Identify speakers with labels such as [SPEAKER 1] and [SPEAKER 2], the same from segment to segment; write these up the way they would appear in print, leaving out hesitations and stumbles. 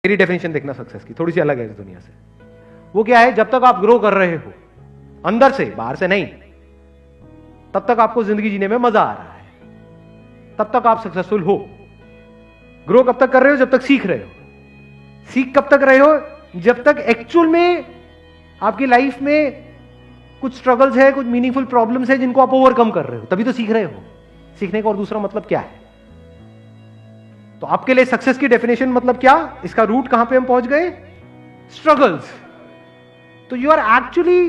[SPEAKER 1] मेरी डेफिनेशन देखना सक्सेस की थोड़ी सी अलग है इस दुनिया से। वो क्या है, जब तक आप ग्रो कर रहे हो अंदर से, बाहर से नहीं, तब तक आपको जिंदगी जीने में मजा आ रहा है, तब तक आप सक्सेसफुल हो। ग्रो कब तक कर रहे हो? जब तक सीख रहे हो। सीख कब तक रहे हो? जब तक एक्चुअल में आपकी लाइफ में कुछ स्ट्रगल्स है, कुछ मीनिंगफुल प्रॉब्लम्स है जिनको आप ओवरकम कर रहे हो, तभी तो सीख रहे हो। सीखने का और दूसरा मतलब क्या है? तो आपके लिए सक्सेस की डेफिनेशन मतलब क्या? इसका रूट कहां पे हम पहुंच गए? स्ट्रगल्स। तो you are actually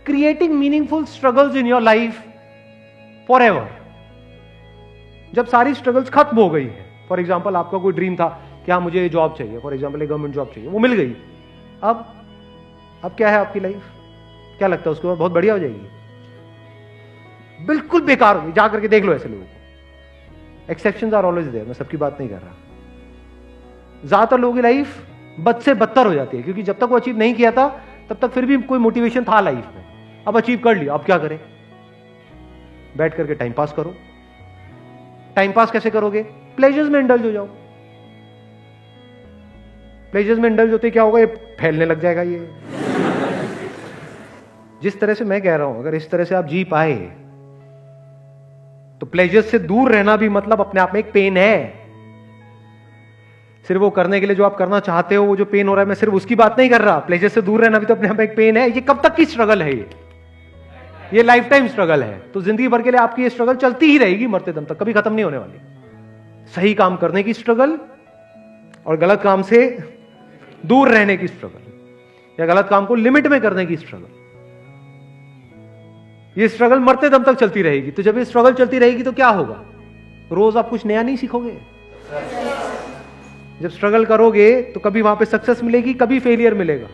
[SPEAKER 1] creating meaningful struggles in your life forever. जब सारी स्ट्रगल्स खत्म हो गई है, फॉर एग्जाम्पल आपका कोई ड्रीम था कि हाँ मुझे जॉब चाहिए, फॉर एग्जाम्पल गवर्नमेंट जॉब चाहिए, वो मिल गई। अब क्या है आपकी लाइफ? क्या लगता है उसके बाद बहुत बढ़िया हो जाएगी? बिल्कुल बेकार होगी। जा करके देख लो ऐसे लोगों को। एक्सेप्शंस आर ऑलवेज देयर, मैं सबकी बात नहीं कर रहा। ज्यादातर लोगों की लाइफ बद से बदतर हो जाती है, क्योंकि जब तक वो अचीव नहीं किया था तब तक फिर भी कोई मोटिवेशन था लाइफ में। अब अचीव कर लिया, अब क्या करें? बैठ करके टाइम पास करो। टाइम पास कैसे करोगे? प्लेजर्स में इंडल्ज हो जाओ। प्लेजर्स में इंडल्ज होते क्या होगा? ये फैलने लग जाएगा। ये जिस तरह से मैं कह रहा हूं, अगर इस तरह से आप जी पाए तो प्लेजर्स से दूर रहना भी मतलब अपने आप में एक पेन है। सिर्फ वो करने के लिए जो आप करना चाहते हो, वो जो पेन हो रहा है, मैं सिर्फ उसकी बात नहीं कर रहा। प्लेजर से दूर रहना भी तो अपने आप में एक पेन है। ये कब तक की स्ट्रगल है? ये लाइफ टाइम स्ट्रगल है। तो जिंदगी भर के लिए आपकी ये स्ट्रगल चलती ही रहेगी, मरते दम तक, कभी खत्म नहीं होने वाली। सही काम करने की स्ट्रगल और गलत काम से दूर रहने की स्ट्रगल, या गलत काम को लिमिट में करने की स्ट्रगल, ये स्ट्रगल मरते दम तक चलती रहेगी। तो जब ये स्ट्रगल चलती रहेगी तो क्या होगा? रोज आप कुछ नया नहीं सीखोगे। जब स्ट्रगल करोगे तो कभी वहां पे सक्सेस मिलेगी, कभी फेलियर मिलेगा।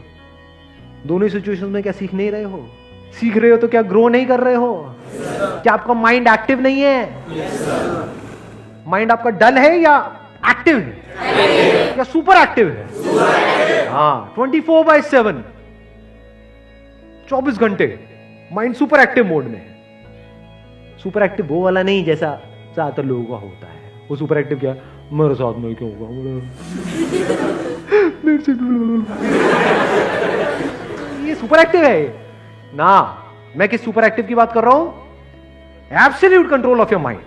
[SPEAKER 1] दोनों सिचुएशंस में क्या सीख नहीं रहे हो? सीख रहे हो तो क्या ग्रो नहीं कर रहे हो? क्या आपका माइंड एक्टिव नहीं है? माइंड आपका डल है या एक्टिव है? या सुपर एक्टिव है? हाँ, 24/7, 24 घंटे माइंड सुपर एक्टिव मोड में है। सुपर एक्टिव वो वाला नहीं जैसा ज्यादातर लोगों का होता है। वो सुपर एक्टिव क्या? मेरे साथ में क्यों होगा? ये सुपर एक्टिव है ना। मैं किस सुपर एक्टिव की बात कर रहा हूं? Absolute control of your mind,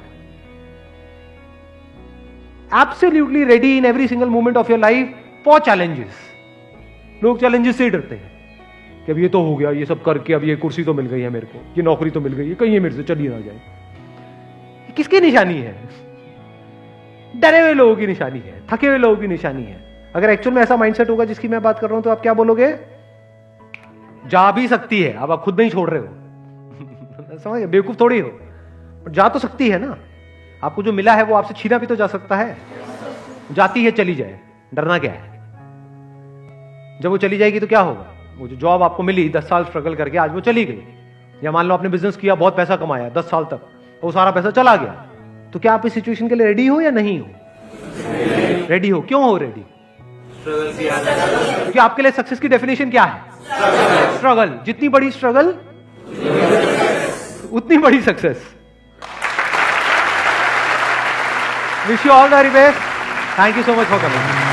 [SPEAKER 1] absolutely ready in every single moment of your life for challenges. लोग चैलेंजेस से ही डरते हैं कि अब ये तो हो गया, ये सब करके अब ये कुर्सी तो मिल गई है मेरे को, ये नौकरी तो मिल गई है, कहीं ये मेरे से चली ना जाए। ये किसकी निशानी है? डरे हुए लोगों की निशानी है, थके हुए लोगों की निशानी है। अगर एक्चुअल में ऐसा माइंडसेट होगा जिसकी मैं बात कर रहा हूं, तो आप क्या बोलोगे? जा भी सकती है। अब आप खुद नहीं छोड़ रहे हो। समझ, बेवकूफ थोड़ी हो, पर जा तो सकती है ना। आपको जो मिला है वो आपसे छीना भी तो जा सकता है। जाती है, चली जाए, डरना क्या है? जब वो चली जाएगी तो क्या होगा? वो जो जॉब आपको मिली 10 साल स्ट्रगल करके, आज वो चली गई। या मान लो आपने बिजनेस किया, बहुत पैसा कमाया 10 साल तक, वो सारा पैसा चला गया। तो क्या आप इस सिचुएशन के लिए रेडी हो या नहीं हो? रेडी हो। क्यों हो रेडी? क्योंकि आपके लिए सक्सेस की डेफिनेशन क्या है? स्ट्रगल। जितनी बड़ी स्ट्रगल उतनी बड़ी success. Wish you all the very best. Thank you so much for coming.